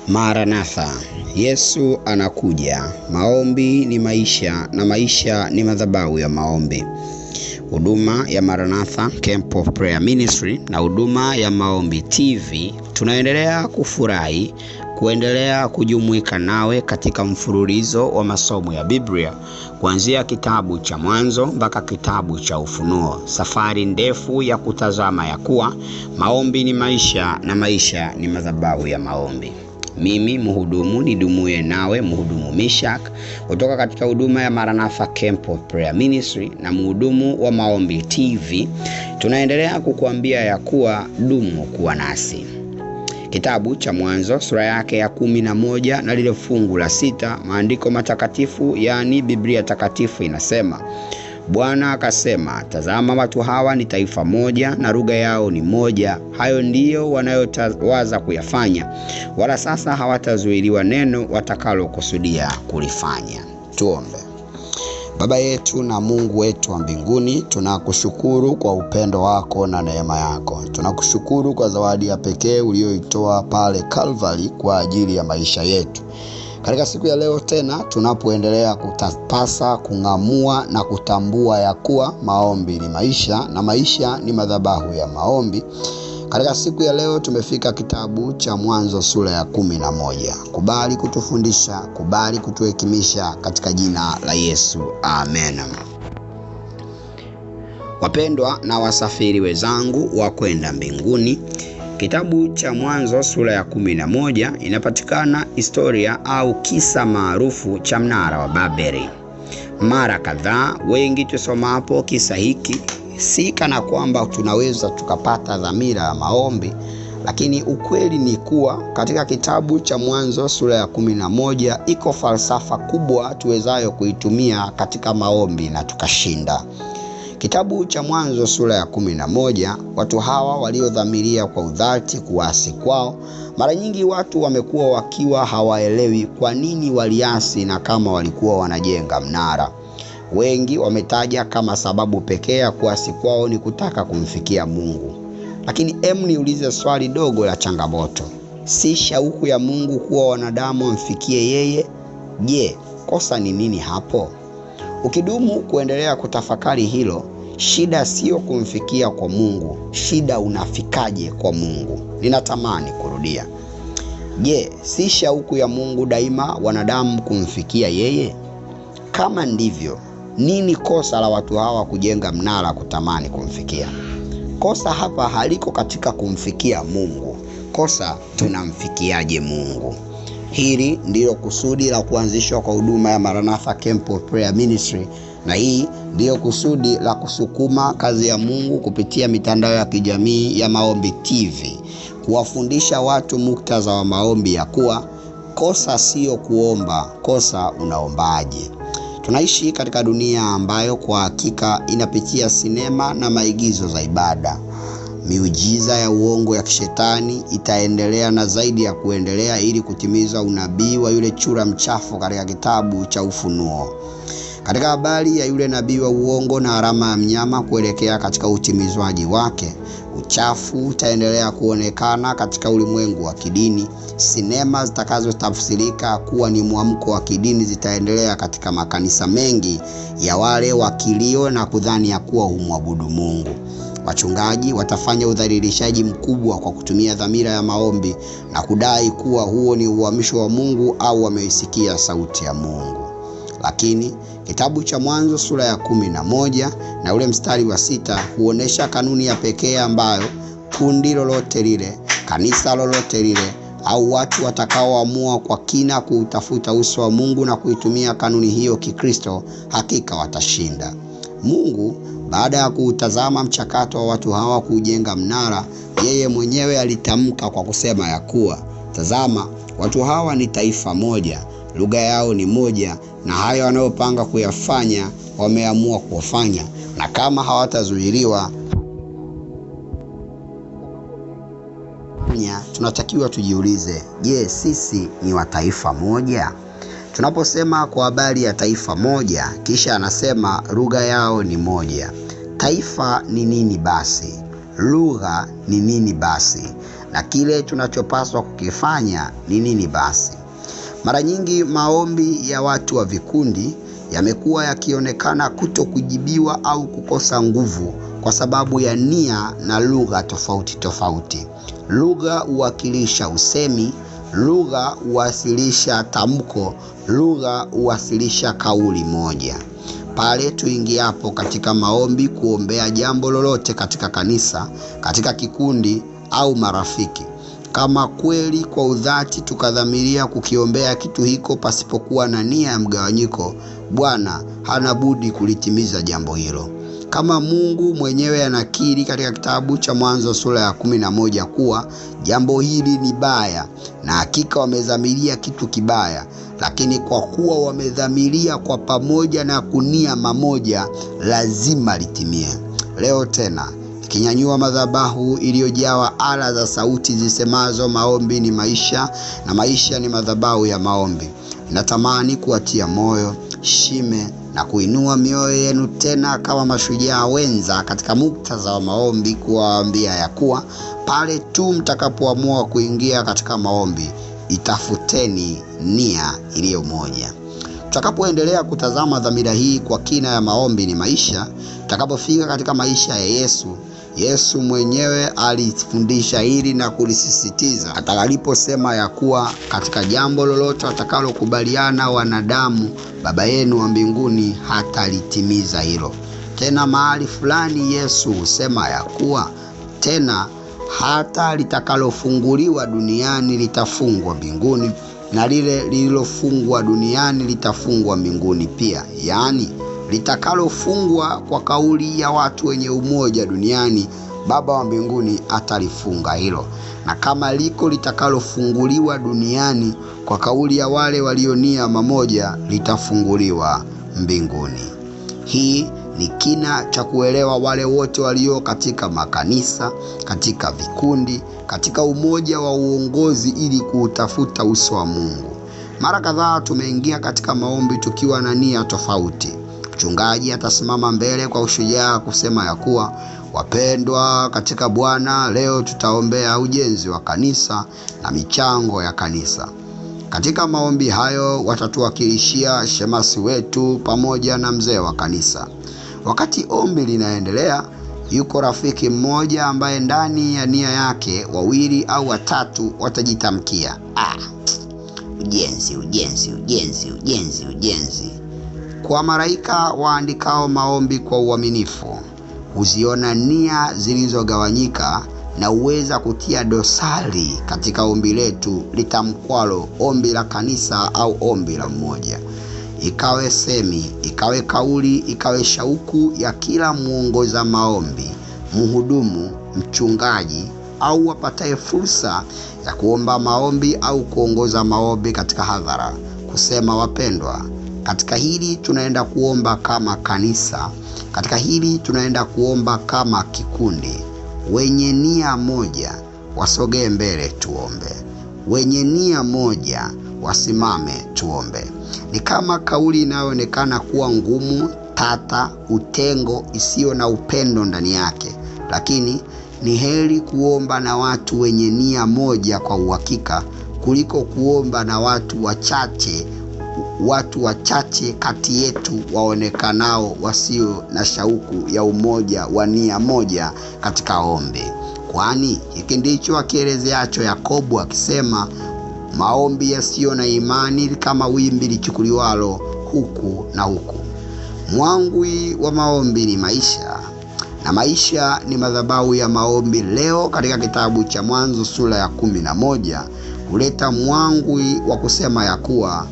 Maranatha, Yesu anakuja. Maombi ni maisha na maisha ni madhabahu ya maombi. Huduma ya Maranatha Camp of Prayer Ministry na huduma ya Maombi TV tunaendelea kufurahi kuendelea kujumuika nawe katika mfululizo wa masomo ya Biblia kuanzia kitabu cha Mwanzo mpaka kitabu cha Ufunuo. Safari ndefu ya kutazama ya kuwa maombi ni maisha na maisha ni madhabahu ya maombi. Mimi mhudumu nidumuye nawe mhudumu Mishak kutoka katika huduma ya Maranatha Camp of Prayer Ministry na mhudumu wa Maombi TV tunaendelea kukuambia ya kuwa dumu kuwa nasi. Kitabu cha Mwanzo sura yake ya 11 na lile fungu la 6, maandiko matakatifu yani Biblia takatifu inasema, Bwana akasema, tazama watu hawa ni taifa moja na lugha yao ni moja. Hayo ndiyo wanayowaza kuyafanya, wala sasa hawatazuiliwa neno watakalo kusudia kulifanya. Tuombe. Baba yetu na Mungu wetu wa mbinguni, tunakushukuru kwa upendo wako na neema yako. Tunakushukuru kwa zawadi ya pekee uliyoitoa pale Calvary kwa ajili ya maisha yetu. Katika siku ya leo tena tunapoendelea kutapasa, kung'amua na kutambua ya kuwa maombi ni maisha na maisha ni madhabahu ya maombi. Katika siku ya leo tumefika kitabu cha Mwanzo sura ya 11. Kubali kutufundisha, kubali kutuhekimisha katika jina la Yesu. Amen. Wapendwa na wasafiri wenzangu wa kwenda mbinguni, kitabu cha Mwanzo sura ya 11 inapatikana historia au kisa maarufu cha mnara wa Babeli. Mara kadhaa wengi tusomapo kisa hiki si kana kwamba tunaweza tukapata dhamira ya maombi, lakini ukweli ni kuwa katika kitabu cha Mwanzo sura ya 11 iko falsafa kubwa tuwezayo kuitumia katika maombi na tukashinda. Kitabu cha Mwanzo sura ya 11, watu hawa waliodhamiria kwa udhati kuasi kwao. Mara nyingi watu wamekuwa wakiwa hawaelewi kwa nini waliasi na kama walikuwa wanajenga mnara. Wengi wametaja kama sababu pekee ya kuasi kwao ni kutaka kumfikia Mungu. Lakini niulize swali dogo la changamoto. Si shauku ya Mungu kuwa wanadamu wamfikie yeye? Je, kosa ni nini hapo? Ukidumu kuendelea kutafakari hilo, shida sio kumfikia kwa Mungu, shida unafikaje kwa Mungu. Ninatamani kurudia. Je, si shauku ya Mungu daima wanadamu kumfikia yeye? Kama ndivyo, nini kosa la watu hawa kujenga mnara kutamani kumfikia? Kosa hapa haliko katika kumfikia Mungu. Kosa tunamfikiaje Mungu? Hili ndilo kusudi la kuanzishwa kwa huduma ya Maranatha Camp of Prayer Ministry, na hii ndiyo kusudi la kusukuma kazi ya Mungu kupitia mitandao ya kijamii ya Maombi TV, kuwafundisha watu muktadha wa maombi ya kuwa kosa sio kuomba, kosa unaombaje. Tunaishi katika dunia ambayo kwa hakika inapitia sinema na maigizo za ibada. Miujiza ya uongo ya kishetani itaendelea na zaidi ya kuendelea ili kutimiza unabii wa yule chura mchafu katika kitabu cha Ufunuo. Katika habari ya yule nabii wa uongo na alama ya mnyama kuelekea katika utimizwaji wake, uchafu utaendelea kuonekana katika ulimwengu wa kidini. Sinema zitakazotafsirika kuwa ni mwamko wa kidini zitaendelea katika makanisa mengi ya wale wakilio na kudhani ya kuwa humwabudu Mungu. Wachungaji watafanya udhalilishaji mkubwa kwa kutumia dhamira ya maombi na kudai kuwa huo ni uhamisho wa Mungu au wameisikia sauti ya Mungu. Lakini kitabu cha Mwanzo sura ya 11 na ule mstari wa 6 huonesha kanuni ya pekee ambayo kundi lolote lile, kanisa lolote lile, au watu watakaoamua kwa kina kutafuta uso wa Mungu na kuitumia kanuni hiyo kikristo, hakika watashinda. Mungu baada ya kuutazama mchakato wa watu hawa kujenga mnara, yeye mwenyewe alitamka kwa kusema ya kuwa, tazama watu hawa ni taifa moja, lugha yao ni moja, na hayo wanayopanga kuyafanya wameamua kufanya, na kama hawatazuiliwa. Tunatakiwa tujiulize, je, sisi ni wa taifa moja? Tunaposema kwa habari ya taifa moja, kisha anasema lugha yao ni moja. Taifa ni nini basi? Lugha ni nini basi? na kile tunachopaswa kukifanya ni nini basi. Mara nyingi maombi ya watu wa vikundi yamekuwa yakionekana kutokujibiwa au kukosa nguvu kwa sababu ya nia na lugha tofauti tofauti. Lugha huwakilisha usemi, lugha huwasilisha tamko, lugha huwasilisha kauli moja. Pale tuingiapo katika maombi kuombea jambo lolote katika kanisa, katika kikundi au marafiki, kama kweli kwa udhati tukadhamiria kukiombea kitu hiko pasipokuwa na nia ya mgawanyiko, Bwana hana budi kulitimiza jambo hilo. Kama Mungu mwenyewe anakiri katika kitabu cha Mwanzo sura ya 11 kuwa jambo hili ni baya na hakika wamedhamiria kitu kibaya, lakini kwa kuwa wamedhamiria kwa pamoja na kunia mamoja, lazima litimie. Leo tena kinyanyua madhabahu iliyojawa ala za sauti zisemazo maombi ni maisha na maisha ni madhabahu ya maombi. Natamani kuwatia moyo, shime na kuinua mioyo yenu tena kama mashujaa wenza katika muktadha wa maombi, kuwaambia ya kuwa pale tu mtakapoamua kuingia katika maombi, itafuteni nia iliyo moja. Tutakapoendelea kutazama dhamira hii kwa kina ya maombi ni maisha, tutakapofika katika maisha ya Yesu mwenyewe alifundisha hili na kulisisitiza atakaposema ya kuwa katika jambo lolote watakalokubaliana wanadamu, Baba yenu wa mbinguni hatalitimiza hilo. Tena mahali fulani Yesu husema ya kuwa tena hata litakalofunguliwa duniani litafungwa mbinguni, na lile lililofungwa duniani litafungwa mbinguni pia. Yaani litakalofungwa kwa kauli ya watu wenye umoja duniani, Baba wa mbinguni atalifunga hilo, na kama liko litakalofunguliwa duniani kwa kauli ya wale walionia mamoja, litafunguliwa mbinguni. Hii ni kina cha kuelewa wale wote walio katika makanisa, katika vikundi, katika umoja wa uongozi ili kuutafuta uso wa Mungu. Mara kadhaa tumeingia katika maombi tukiwa na nia tofauti. Mchungaji atasimama mbele kwa ushujaa kusema ya kuwa, wapendwa katika Bwana, leo tutaombea ujenzi wa kanisa na michango ya kanisa. Katika maombi hayo watatuwakilishia shemasi wetu pamoja na mzee wa kanisa. Wakati ombi linaendelea, yuko rafiki mmoja ambaye ndani ya nia yake 2 au 3 watajitamkia, ujenzi. Kwa malaika waandikao maombi kwa uaminifu, huziona nia zilizogawanyika na uweza kutia dosari katika ombi letu litamkwalo ombi la kanisa au ombi la mmoja. Ikawe semi, ikawe kauli, ikawe shauku ya kila muongoza maombi, mhudumu, mchungaji au wapataye fursa ya kuomba maombi au kuongoza maombi katika hadhara, kusema, wapendwa, katika hili tunaenda kuomba kama kanisa, katika hili tunaenda kuomba kama kikundi. Wenye nia moja wasogee mbele tuombe. Wenye nia moja wasimame tuombe. Ni kama kauli inayoonekana kuwa ngumu, tata, utengo, isiyo na upendo ndani yake, lakini ni heri kuomba na watu wenye nia moja kwa uhakika kuliko kuomba na watu wachache kati yetu waonekanao wasio na shauku ya umoja wa nia moja katika ombi. Kwani hiki ndicho akielezeacho Yakobo akisema, maombi yasiyo na imani kama wimbi lichukuliwalo huku na huku. Mwangwi wa maombi ni maisha, na maisha ni madhabahu ya maombi. Leo katika kitabu cha Mwanzo sura ya 11 huleta mwangwi wa kusema ya kuwa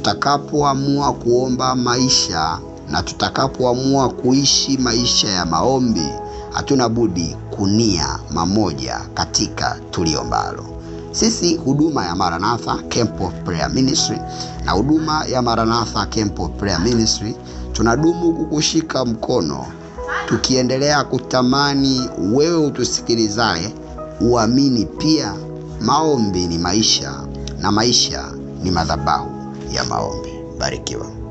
tutakapoamua kuomba maisha na tutakapoamua kuishi maisha ya maombi, hatuna budi kunia mamoja katika tuliombalo. Sisi huduma ya Maranatha Camp of Prayer Ministry na huduma ya Maranatha Camp of Prayer Ministry tunadumu kukushika mkono, tukiendelea kutamani wewe utusikilizaye uamini pia maombi ni maisha na maisha ni madhabahu ya maombi. Barikiwa.